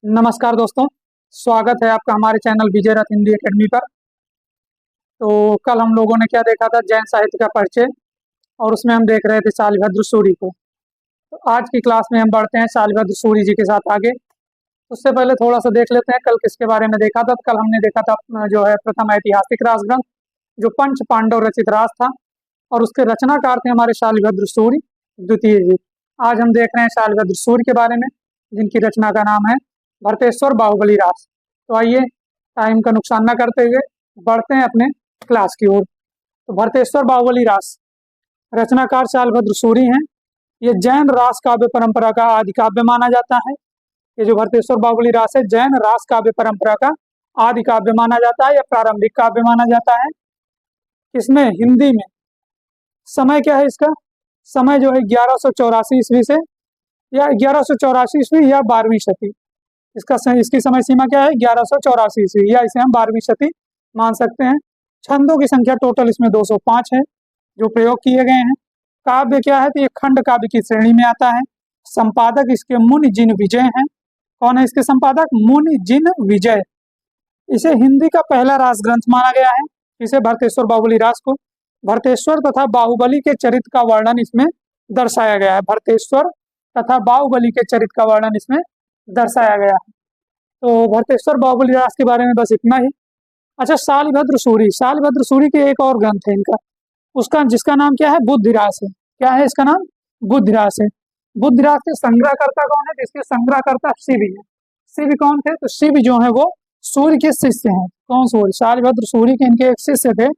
नमस्कार दोस्तों, स्वागत है आपका हमारे चैनल विजय रथ हिंदी एकेडमी पर। तो कल हम लोगों ने क्या देखा था, जैन साहित्य का परिचय, और उसमें हम देख रहे थे शालिभद्र सूरी को। तो आज की क्लास में हम बढ़ते हैं शालिभद्र सूरी जी के साथ आगे। उससे पहले थोड़ा सा देख लेते हैं कल किसके बारे में देखा था। कल हमने देखा था जो है प्रथम ऐतिहासिक रासग्रंथ, जो पंच पांडव रचित रास था, और उसके रचनाकार थे हमारे शालिभद्र सूरी द्वितीय जी। आज हम देख रहे हैं शालिभद्र सूरी के बारे में, जिनकी रचना का नाम है भरतेश्वर बाहुबली रास। तो आइए टाइम का नुकसान न करते हुए बढ़ते हैं अपने क्लास की ओर। तो भरतेश्वर बाहुबली रास रचनाकार शालिभद्र सूरी हैं। ये जैन रास काव्य परंपरा का आदि काव्य माना जाता है। ये जो भरतेश्वर बाहुबली रास है, जैन रास काव्य परंपरा का आदि काव्य माना जाता है या प्रारंभिक काव्य माना जाता है। इसमें हिंदी में समय क्या है, इसका समय जो है 1184 ईस्वी से या 1184 ईस्वी या 12वीं शती। इसकी समय सीमा क्या है, 1184 ईस्वी, या इसे हम 12वीं शती मान सकते हैं। छंदों की संख्या टोटल इसमें 205 है जो प्रयोग किए गए हैं। काव्य क्या है, तो ये खंड काव्य की श्रेणी में आता है। संपादक इसके मुनि जिन विजय हैं। कौन है इसके संपादक? मुनि जिन विजय। इसे हिंदी का पहला रास ग्रंथ माना गया है, इसे भरतेश्वर बाहुबली रास को। भरतेश्वर तथा बाहुबली के चरित्र का वर्णन इसमें दर्शाया गया है। भरतेश्वर तथा बाहुबली के चरित्र का वर्णन इसमें दर्शाया गया है। तो भरतेश्वर बाहुबली रास के बारे में बस इतना ही। अच्छा, शालिभद्र सूरी के एक और ग्रंथ है इनका, उसका जिसका नाम क्या है, बुद्धिरास है। क्या है इसका नाम? बुद्धिरास है। बुद्धिरास के संग्रहकर्ता कौन है? तो इसके संग्रहकर्ता शिव है। शिव कौन थे? तो शिव जो है वो सूर्य के शिष्य हैं। कौन? सूर्य। शालिभद्र सूरी के इनके एक शिष्य थे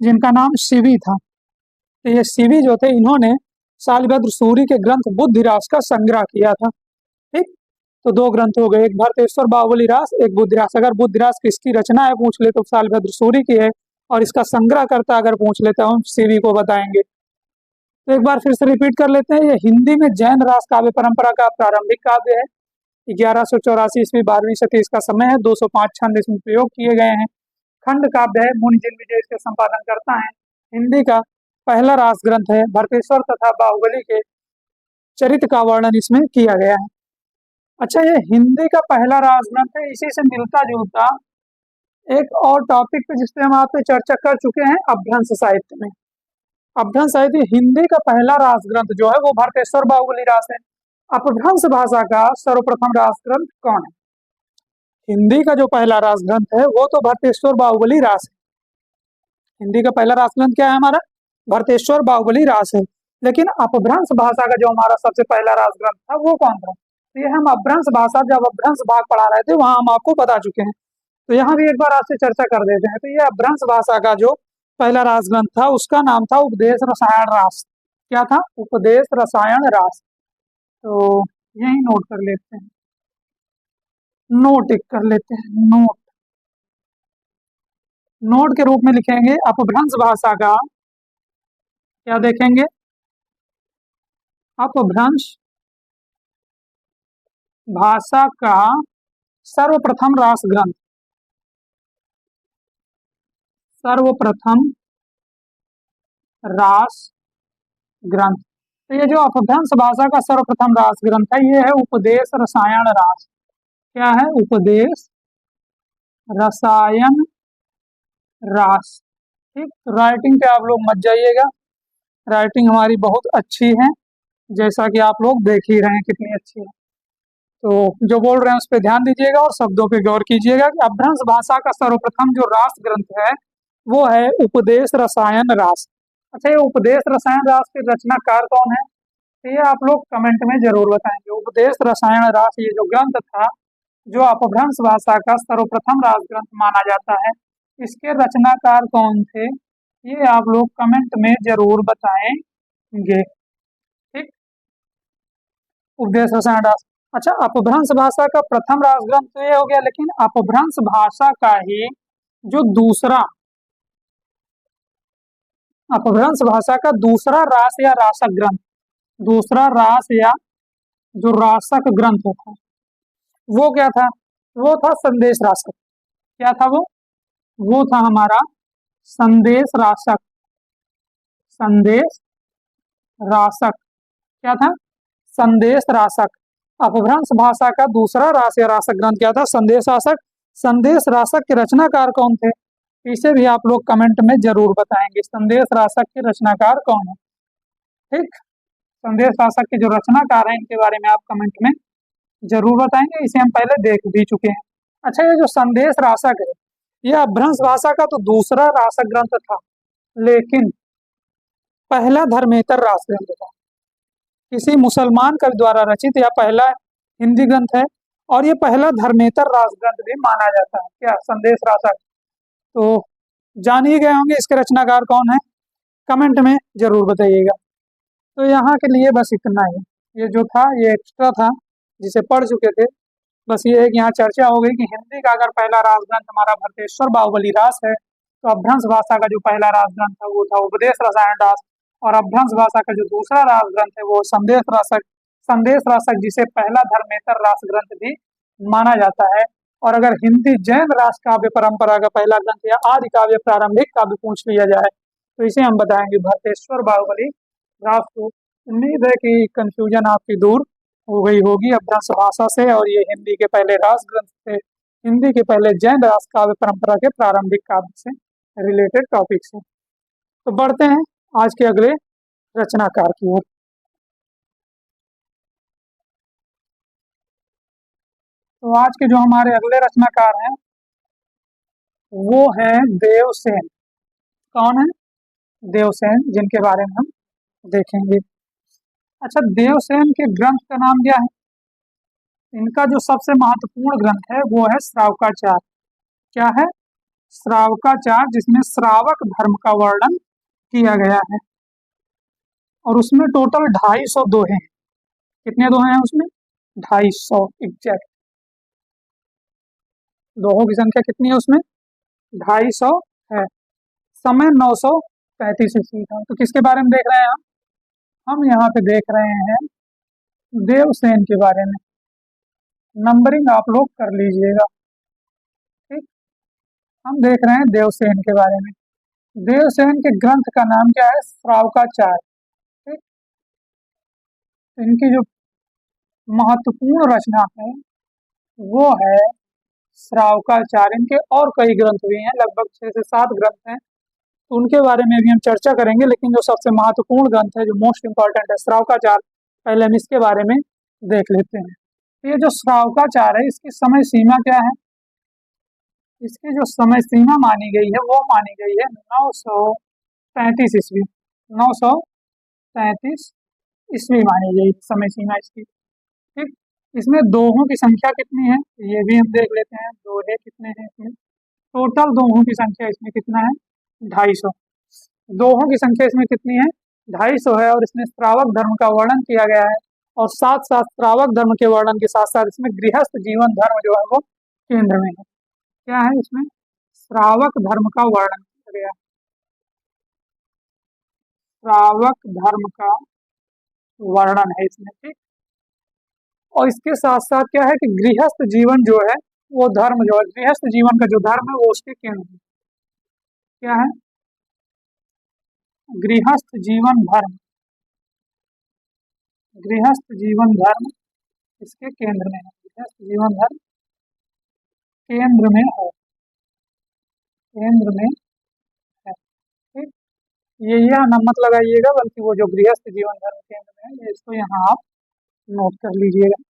जिनका नाम शिवी था। तो ये शिवी जो थे, इन्होंने शालिभद्र सूरी के ग्रंथ बुद्धिरास का संग्रह किया था। ठीक, तो दो ग्रंथ हो गए, एक भरतेश्वर बाहुबली रास, एक बुद्धिरास। अगर बुद्धिरास किसकी रचना है पूछ ले तो शालिभद्र सूरी की है, और इसका संग्रहकर्ता अगर पूछ लेते हैं हम सीवी को बताएंगे। तो एक बार फिर से रिपीट कर लेते हैं। ये हिंदी में जैन रास काव्य परंपरा का प्रारंभिक काव्य है। 1184 ईस्वी 12वीं शती इसका समय है। 205 छंद इसमें प्रयोग किए गए हैं। खंड काव्य है, मुनि जिन विजय इसके संपादन करता है। हिंदी का पहला रास ग्रंथ है। भरतेश्वर तथा बाहुबली के चरित्र का वर्णन इसमें किया गया है। अच्छा, ये हिंदी का पहला रास ग्रंथ है। इसी से मिलता जुलता एक और टॉपिक पे जिसपे हम आप पे चर्चा कर चुके हैं, अपभ्रंश साहित्य में। अपभ्रंश साहित्य हिंदी का पहला रास ग्रंथ जो है वो भरतेश्वर बाहुबली रास है। अपभ्रंश भाषा का सर्वप्रथम रास ग्रंथ कौन है? हिंदी का जो पहला रास ग्रंथ है वो तो भरतेश्वर बाहुबली रास है। हिंदी का पहला रास ग्रंथ क्या है हमारा? भरतेश्वर बाहुबली रास है। लेकिन अपभ्रंश भाषा का जो हमारा सबसे पहला रास ग्रंथ था वो कौन था? तो ये हम अपभ्रंश भाषा, जब अपभ्रंश भाग पढ़ा रहे थे वहां हम आपको बता चुके हैं। तो यहाँ भी एक बार आपसे चर्चा कर देते हैं। तो ये अपभ्रंश भाषा का जो पहला रास ग्रंथ था उसका नाम था उपदेश रसायन रास। क्या था? उपदेश रसायन रास। तो यही नोट कर लेते हैं, नोट एक कर लेते हैं, नोट नोट के रूप में लिखेंगे अपभ्रंश भाषा का। क्या देखेंगे? अपभ्रंश भाषा का सर्वप्रथम रास ग्रंथ, सर्वप्रथम रास ग्रंथ। तो ये जो अपभ्रंश भाषा का सर्वप्रथम रास ग्रंथ है ये है उपदेश रसायन रास। क्या है? उपदेश रसायन रास। ठीक, तो राइटिंग पे आप लोग मत जाइएगा, राइटिंग हमारी बहुत अच्छी है, जैसा कि आप लोग देख ही रहे हैं कितनी अच्छी है। तो जो बोल रहे हैं उस पर ध्यान दीजिएगा और शब्दों पे गौर कीजिएगा कि अपभ्रंश भाषा का सर्वप्रथम जो रास ग्रंथ है वो है उपदेश रसायन रास। अच्छा, ये उपदेश रसायन रास के रचनाकार कौन है? तो ये आप लोग कमेंट में जरूर बताएंगे। उपदेश रसायन रास ये जो ग्रंथ था, जो अपभ्रंश भाषा का सर्वप्रथम रास ग्रंथ माना जाता है, इसके रचनाकार कौन थे ये आप लोग कमेंट में जरूर बताएंगे। ठीक, उपदेश रसायन रास। अच्छा, अपभ्रंश भाषा का प्रथम रास ग्रंथ तो ये हो गया, लेकिन अपभ्रंश भाषा का ही जो दूसरा, अपभ्रंश भाषा का दूसरा रास या रासक ग्रंथ, दूसरा रास या जो रासक ग्रंथ था वो क्या था? वो था संदेश रासक। क्या था वो? वो था हमारा संदेश रासक। संदेश रासक। क्या था? संदेश रासक। अपभ्रंश भाषा का दूसरा रास या रासक ग्रंथ क्या था? संदेश रासक। संदेश रासक के रचनाकार कौन थे? इसे भी आप लोग कमेंट में जरूर बताएंगे, संदेश रासक के रचनाकार कौन है। ठीक, संदेश रासक के जो रचनाकार हैं इनके बारे में आप कमेंट में जरूर बताएंगे, इसे हम पहले देख भी चुके हैं। अच्छा, ये जो संदेश रासक है ये अपभ्रंश भाषा का तो दूसरा रासक ग्रंथ था, लेकिन पहला धर्मेतर रास ग्रंथ था, किसी मुसलमान कवि द्वारा रचित यह पहला हिंदी ग्रंथ है, और ये पहला धर्मेतर रास ग्रंथ भी माना जाता है। क्या? संदेश रासक। तो जान ही गए होंगे इसके रचनाकार कौन है, कमेंट में जरूर बताइएगा। तो यहाँ के लिए बस इतना ही, ये जो था ये एक्स्ट्रा था जिसे पढ़ चुके थे। बस ये है कि यहाँ चर्चा हो गई कि हिंदी का अगर पहला रास ग्रंथ हमारा भरतेश्वर बाहुबली रास है, तो अपभ्रंश भाषा का जो पहला रास ग्रंथ था वो था उपदेश रसायन दास, और अपभ्रंश भाषा का जो दूसरा रास ग्रंथ है वो संदेश रासक। संदेश रासक जिसे पहला धर्मेतर रास ग्रंथ भी माना जाता है। और अगर हिंदी जैन रास काव्य परंपरा का पहला ग्रंथ या आदि काव्य प्रारंभिक काव्य पूछ लिया जाए तो इसे हम बताएंगे भरतेश्वर बाहुबली रास को। उम्मीद है कि कंफ्यूजन आपकी दूर हो गई होगी अपभ्रंश भाषा से, और ये हिंदी के पहले रास ग्रंथ से, हिंदी के पहले जैन रास काव्य परंपरा के प्रारंभिक काव्य से रिलेटेड टॉपिक से। तो बढ़ते हैं आज के अगले रचनाकार की ओर। तो आज के जो हमारे अगले रचनाकार हैं वो हैं देवसेन। कौन है? देवसेन, जिनके बारे में हम देखेंगे। अच्छा, देवसेन के ग्रंथ का नाम क्या है? इनका जो सबसे महत्वपूर्ण ग्रंथ है वो है श्रावकाचार। क्या है? श्रावकाचार, जिसमें श्रावक धर्म का वर्णन किया गया है, और उसमें टोटल 250 दोहे हैं। कितने दोहे हैं उसमें? 250 एग्जैक्ट। दोहों की संख्या कितनी है उसमें? 250 है। समय 935 ईस्वी का। तो किसके बारे में देख रहे हैं हम यहाँ पे देख रहे हैं देवसेन के बारे में। नंबरिंग आप लोग कर लीजिएगा। ठीक, हम देख रहे हैं देवसेन के बारे में। देवसेन के ग्रंथ का नाम क्या है? श्रावकाचार। ठीक, इनकी जो महत्वपूर्ण रचना है वो है श्रावकाचार। इनके और कई ग्रंथ भी हैं, लगभग 6 से 7 ग्रंथ हैं, तो उनके बारे में भी हम चर्चा करेंगे। लेकिन जो सबसे महत्वपूर्ण ग्रंथ है, जो मोस्ट इंपॉर्टेंट है, श्रावकाचार, पहले हम इसके बारे में देख लेते हैं। तो ये जो श्रावकाचार है इसकी समय सीमा क्या है? इसकी जो समय सीमा मानी गई है वो मानी गई है 933 ईस्वी। 933 ईस्वी मानी गई समय सीमा इसकी। ठीक, इसमें दोहों की संख्या कितनी है ये भी हम देख लेते हैं। दोहे कितने हैं इसमें? टोटल दोहों की संख्या इसमें कितना है? 250। दोहों की संख्या इसमें कितनी है? 250 है, और इसमें श्रावक धर्म का वर्णन किया गया है, और साथ साथ श्रावक धर्म के वर्णन के साथ साथ इसमें गृहस्थ जीवन धर्म जो है वो केंद्र में है। क्या है इसमें? श्रावक धर्म का वर्णन किया गया। श्रावक धर्म का वर्णन है इसमें। ठीक, और इसके साथ साथ क्या है कि गृहस्थ जीवन जो है वो धर्म जो है, गृहस्थ जीवन का जो धर्म है वो उसके केंद्र में। क्या है? गृहस्थ जीवन धर्म। गृहस्थ जीवन धर्म इसके केंद्र में है। गृहस्थ जीवन धर्म केंद्र में है, केंद्र में है। ठीक, ये यह न मत लगाइएगा, बल्कि वो जो गृहस्थ जीवन धर्म केंद्र में है इसको यहाँ आप नोट कर लीजिएगा।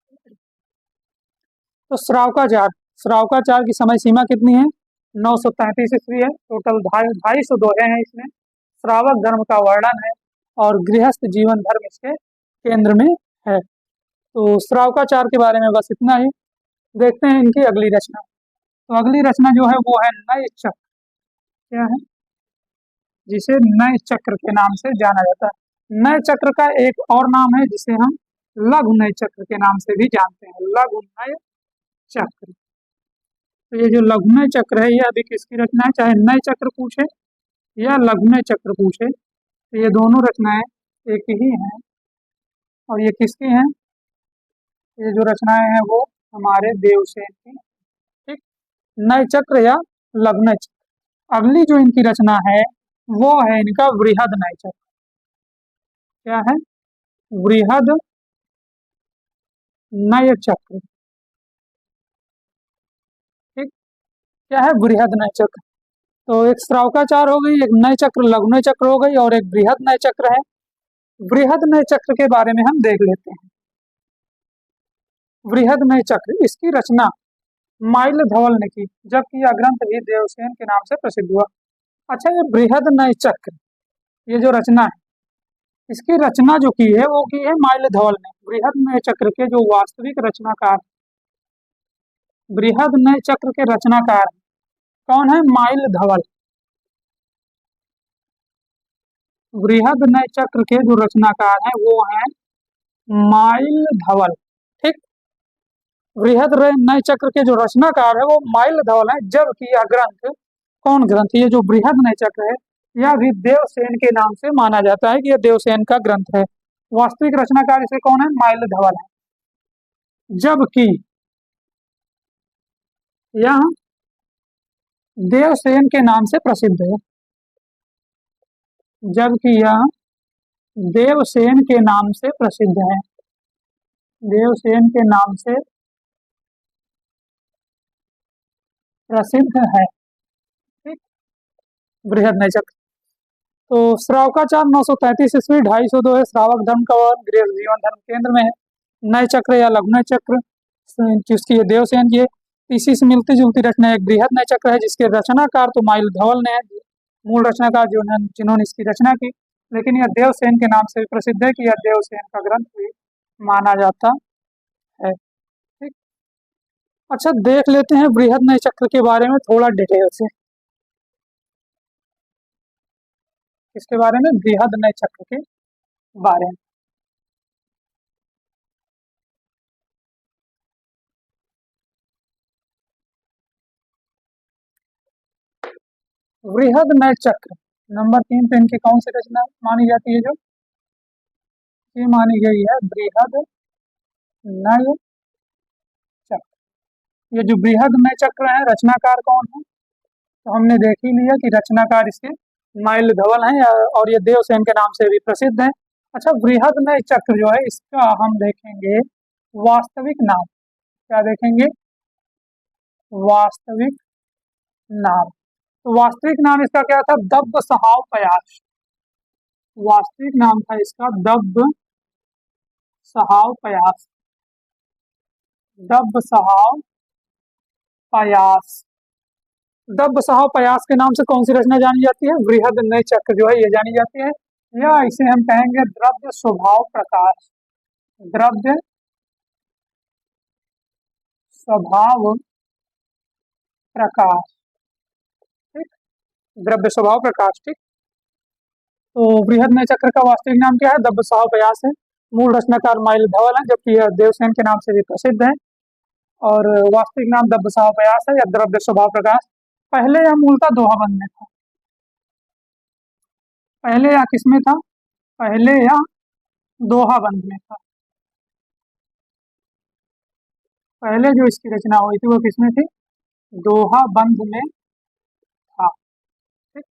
तो श्रावकाचार, श्रावकाचार की समय सीमा कितनी है? 933 ईस्वी है। टोटल 250 दोहे हैं इसमें। श्रावक धर्म का वर्णन है और गृहस्थ जीवन धर्म इसके केंद्र में है। तो श्रावकाचार के बारे में बस इतना ही। देखते हैं इनकी अगली रचना। तो अगली रचना जो है वो है नय चक्र। क्या है? जिसे नय चक्र के नाम से जाना जाता है। नय चक्र का एक और नाम है जिसे हम लघु नय चक्र के नाम से भी जानते हैं। लघु नय चक्र। तो ये जो लघु नय चक्र है ये अभी किसकी रचना है? चाहे नय चक्र पूछे या लघु नय चक्र पूछे, तो ये दोनों रचनाएं एक ही हैं। और ये किसकी हैं? ये जो रचनाएं हैं वो हमारे देवसेन की। ठीक, नय चक्र या लघु नय चक्र। अगली जो इनकी रचना है वो है इनका वृहद नय चक्र। क्या है? वृहद नय चक्र। ठीक, क्या है? बृहद नय चक्र। तो एक श्रावकाचार हो गई, एक नय चक्र, लघु नय चक्र हो गई, और एक बृहद नय चक्र है। बृहद नय चक्र के बारे में हम देख लेते हैं। बृहद नय चक्र, इसकी रचना माइल धवल ने की, जबकि यह ग्रंथ भी देवसेन के नाम से प्रसिद्ध हुआ। अच्छा, ये बृहद नय चक्र, ये जो रचना है, इसकी रचना जो की है वो की है माइल धवल ने। बृहद नय चक्र के जो वास्तविक रचनाकार, बृहद नय चक्र के रचनाकार कौन है? माइल धवल। बृहद नय चक्र के जो रचनाकार हैं वो हैं माइल धवल। ठीक, बृहद नय चक्र के जो रचनाकार है वो माइल धवल है, जबकि यह ग्रंथ, कौन ग्रंथ? ये जो बृहद नय चक्र है, यह भी देवसेन के नाम से माना जाता है कि यह देवसेन का ग्रंथ है। वास्तविक रचनाकार इसे कौन है? माइल धवल है, जबकि यह देवसेन के नाम से प्रसिद्ध है। जबकि यह देवसेन के नाम से प्रसिद्ध है, देवसेन के नाम से प्रसिद्ध है। ठीक, बृहद नय चक्र। तो श्रावकाचार 933 ईस्वी 250 है, श्रावक धर्म का गृह जीवन धर्म केंद्र में है। नय चक्र या लघु नय चक्र जिसकी देवसेन की है, इसी से मिलती जुलती रचना एक बृहद नय चक्र है, जिसके रचनाकार तो माइल धवल ने, मूल रचनाकार जिन्होंने इसकी रचना की, लेकिन यह देवसेन के नाम से प्रसिद्ध है कि यह देवसेन का ग्रंथ भी माना जाता है। ठीक, अच्छा, देख लेते हैं बृहद नय चक्र के बारे में थोड़ा डिटेल से। इसके बारे में, बृहद नय चक्र के बारे में। बृहद नय चक्र नंबर 3 पे इनकी कौन सी रचना मानी जाती है? जो ये मानी गई है बृहद नय चक्र। ये जो बृहद नय चक्र है, रचनाकार कौन है? तो हमने देख ही लिया कि रचनाकार इसके माइल धवल हैं, और ये देवसेन के नाम से भी प्रसिद्ध है। अच्छा, बृहद नय चक्र जो है, इसका हम देखेंगे वास्तविक नाम। क्या देखेंगे? वास्तविक नाम। तो वास्तविक नाम इसका क्या था? दब्ब सहाव पयास। वास्तविक नाम था इसका दब्ब सहाव पयास। दब्ब सहाव पयास। दब्ब सहाव पयास के नाम से कौन सी रचना जानी जाती है? बृहद नय चक्र जो है ये जानी जाती है, या इसे हम कहेंगे द्रव्य स्वभाव प्रकाश। द्रव्य स्वभाव प्रकाश। ठीक, द्रव्य स्वभाव प्रकाश। ठीक, तो बृहद नय चक्र का वास्तविक नाम क्या है? दब्ब सहाव पयास है। मूल रचनाकार माइल धवल है, जबकि यह देवसेन के नाम से भी प्रसिद्ध है। और वास्तविक नाम दब्ब सहाव पयास है या द्रव्य स्वभाव प्रकाश। पहले यह मूलतः दोहाबंद में था। पहले यह किसमें था? पहले यह दोहाबंद में था। पहले जो इसकी रचना हुई थी वो किसमें थी? दोहाबंद में था। ठीक,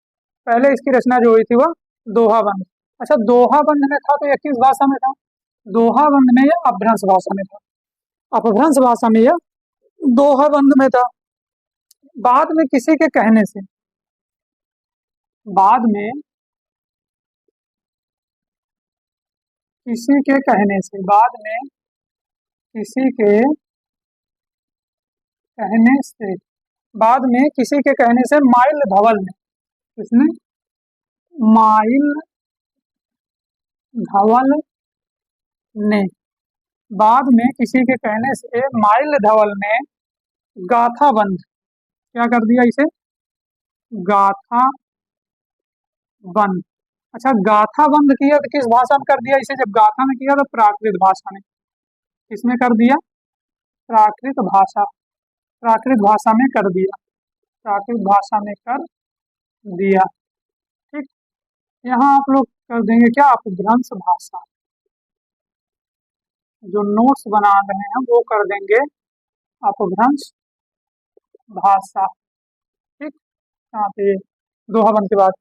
पहले इसकी रचना जो हुई थी वह दोहाबंद। अच्छा, दोहाबंद में था तो यह किस भाषा में था? दोहाबंद में या अपभ्रंश भाषा में था? अपभ्रंश भाषा में या दोहाबंद में था। बाद में किसी के कहने से, बाद में किसी के कहने से, बाद में किसी के कहने से, बाद में किसी के कहने से माइल धवल ने, किसने? माइल धवल ने, बाद में किसी के कहने से माइल धवल ने गाथा बंद, क्या कर दिया इसे? गाथा बंद। अच्छा, गाथा बंद किया तो किस भाषा में कर दिया इसे? जब गाथा में किया तो प्राकृत भाषा में। किसमें कर दिया? प्राकृत भाषा। प्राकृत भाषा में कर दिया। प्राकृत भाषा में कर दिया। ठीक, यहाँ आप लोग कर देंगे क्या? अपभ्रंश भाषा। जो नोट्स बना रहे हैं वो कर देंगे अपभ्रंश भाषा। ठीक, यहाँ पे दोहाबंद के बाद,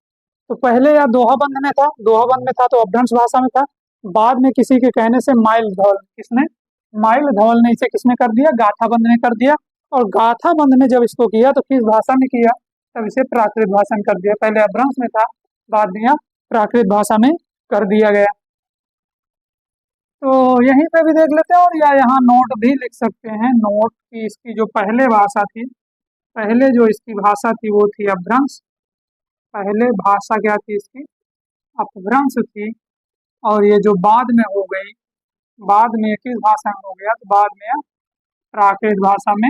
तो पहले या दोहाबंद में था, दोहाबंद में था तो अपभ्रंश भाषा में था। बाद में किसी के कहने से माइल धवल, किसने? माइल धवल ने इसे किसमें कर दिया, गाथाबंध ने कर दिया। और गाथाबंध ने जब इसको किया तो किस भाषा में किया, तब इसे प्राकृत भाषा में कर दिया। पहले अपभ्रंश में था, बाद में यह प्राकृत भाषा में कर दिया गया। तो यहीं पे भी देख लेते हैं, और या यहाँ नोट भी लिख सकते हैं, नोट की इसकी जो पहले भाषा थी, पहले जो इसकी भाषा थी वो थी अपभ्रंश। पहले भाषा क्या थी इसकी, अपभ्रंश थी। और ये जो बाद में हो गई, बाद में किस भाषा में हो गया, तो बाद में प्राकृत भाषा में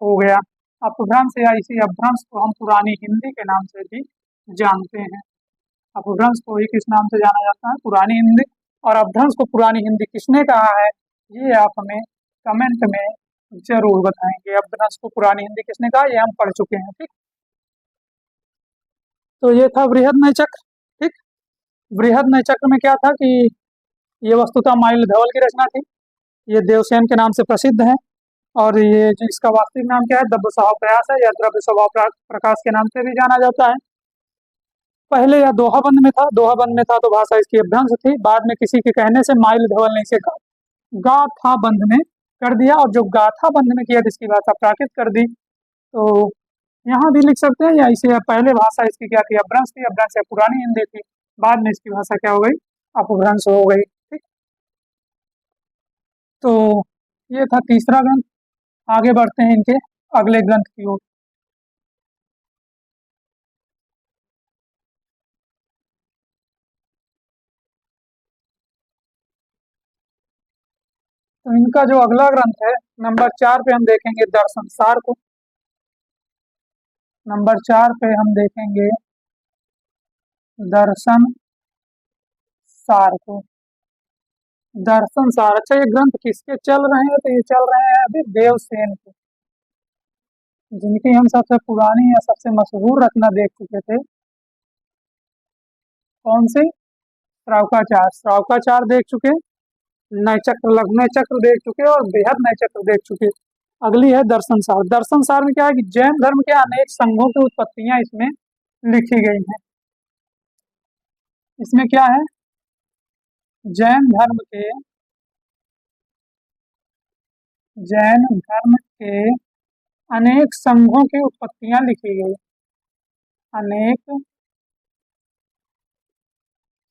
हो गया। अपभ्रंश या इसी अपभ्रंश को हम पुरानी हिंदी के नाम से भी जानते हैं। अपभ्रंश को ही किस नाम से जाना जाता है, पुरानी हिंदी। और अपभ्रंश को पुरानी हिंदी किसने कहा है, ये आप हमें कमेंट में जरूर बताएंगे। अपभ्रंश को पुरानी हिंदी किसने कहा, ये हम पढ़ चुके हैं। ठीक, तो ये था बृहद चक्र। ठीक, बृहद चक्र में क्या था कि ये वस्तुतः माइल धवल की रचना थी। ये देवसेन के नाम से प्रसिद्ध है। और ये जो इसका वास्तविक नाम क्या है, द्रव्य स्वभाव प्रयास है, या द्रव्य स्वभाव प्रकाश के नाम से भी जाना जाता है। पहले यह दोहाबंद में था, दोहाबंद में था तो भाषा इसकी अपभ्रंश थी। बाद में किसी के कहने से माइल धवल ने इसे गाथाबंध में कर दिया, और जो गाथाबंध में किया तो इसकी भाषा प्राकृत कर दी। तो यहाँ भी लिख सकते हैं, या इसे पहले भाषा इसकी क्या थी, अपभ्रंश थी। अपभ्रंश या पुरानी हिंदी थी, बाद में इसकी भाषा क्या हो गई, अपभ्रंश हो गई। ठीक, तो ये था तीसरा ग्रंथ। आगे बढ़ते हैं इनके अगले ग्रंथ की ओर। तो इनका जो अगला ग्रंथ है, नंबर 4 पे हम देखेंगे दर्शन सार को। नंबर 4 पे हम देखेंगे दर्शन सार को। दर्शन सार, अच्छा ये ग्रंथ किसके चल रहे हैं, तो ये चल रहे हैं अभी देवसेन के, जिनकी हम सबसे पुरानी या सबसे मशहूर रचना देख चुके थे। कौन सी, श्रावकाचार। श्रावकाचार देख चुके, नय चक्र, लघु नय चक्र देख चुके, और बृहद नय चक्र देख चुके। अगली है दर्शन सार। दर्शन सार में क्या है कि जैन धर्म के अनेक संघों की उत्पत्तियां इसमें लिखी गई हैं। इसमें क्या है, जैन धर्म के अनेक संघों की उत्पत्तियां लिखी गई। अनेक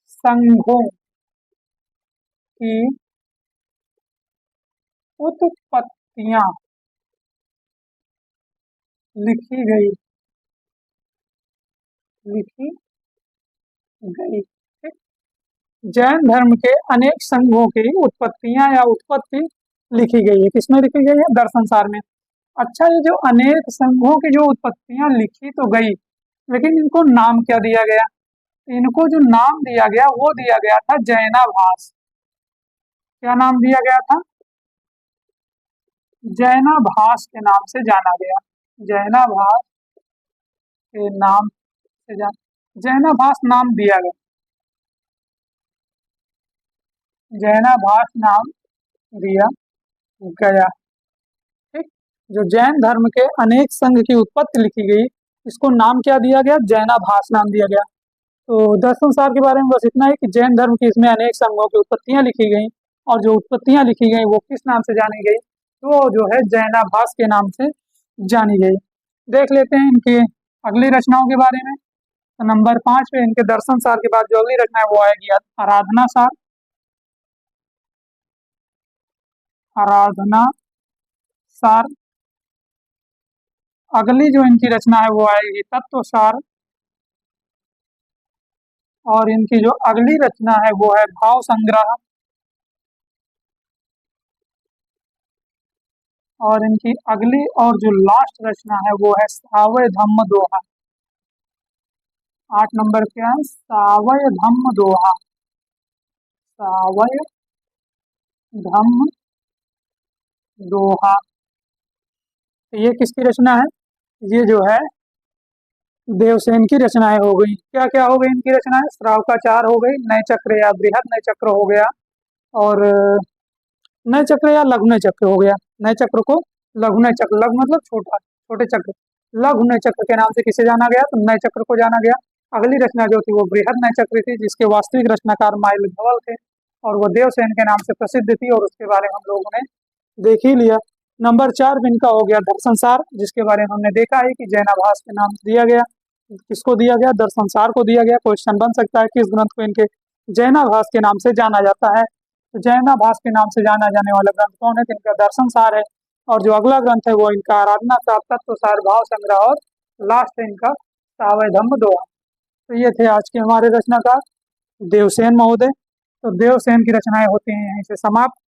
संघों की उत्पत्तियां लिखी गई, लिखी गई। ठीक, जैन धर्म के अनेक संघों की उत्पत्तियां या उत्पत्ति लिखी गई है। किसमें लिखी गई है, दर्शन सार में। अच्छा, ये जो अनेक संघों की जो उत्पत्तियां लिखी तो गई, लेकिन इनको नाम क्या दिया गया, इनको जो नाम दिया गया वो दिया गया था जैनाभास। क्या नाम दिया गया था, जैनाभास के नाम से जाना गया। जैनाभास के नाम से जैनाभास नाम दिया गया, जैनाभास नाम दिया गया। ठीक, जो जैन धर्म के अनेक संघ की उत्पत्ति लिखी गई, इसको नाम क्या दिया गया, जैनाभास नाम दिया गया। तो दर्शन सार के बारे में बस इतना ही कि जैन धर्म की इसमें अनेक संघों की उत्पत्तियां लिखी गई, और जो उत्पत्तियां लिखी गई वो किस नाम से जानी गई, तो जो है जैनाभास के नाम से जानी गई। देख लेते हैं इनकी अगली रचनाओं के बारे में। तो नंबर 5 पे इनके दर्शन सार के बाद जो अगली रचना है वो आएगी आराधना सार। आराधना सार। अगली जो इनकी रचना है वो आएगी तत्व सार। और इनकी जो अगली रचना है वो है भाव संग्रह। और इनकी अगली और जो लास्ट रचना है वो है सावय धम्म दोहा। 8 नंबर पे है सावय धम्म दोहा। सावय धम्म दोहा, ये किसकी रचना है, ये जो है देवसेन की रचनाएं हो गई। क्या क्या हो गई इनकी रचनाएं, श्रावकाचार हो गई, नय चक्र या बृहद नय चक्र हो गया, और नय चक्र या लघु नय चक्र हो गया। नय चक्र को लघु नय चक्र, लघु मतलब छोटा, छोटे चक्र, लघु नय चक्र के नाम से किसे जाना गया, तो नय चक्र को जाना गया। अगली रचना जो थी वो बृहद नय चक्र थी, जिसके वास्तविक रचनाकार माइल धवल थे, और वो देवसेन के नाम से प्रसिद्ध थी, और उसके बारे में हम लोगों ने देख ही लिया। नंबर 4 पे इनका हो गया दर्शनसार, जिसके बारे में हमने देखा है कि जैनाभास के नाम से दिया गया। किसको दिया गया? दर्शनसार को दिया गया। क्वेश्चन बन सकता है किस ग्रंथ को इनके जैनाभास के नाम से जाना जाता है। तो जैनाभास के नाम से जाना जाने वाला ग्रंथ कौन है? तो इनका दर्शनसार है। और जो अगला ग्रंथ है वो इनका आराधना सार, तत्वसार, भाव संग्रह, और लास्ट है इनका सावय धम्म दोहा। तो ये थे आज के हमारे रचनाकार देवसेन महोदय। तो देवसेन की रचनाएं होती हैं यहीं से समाप्त।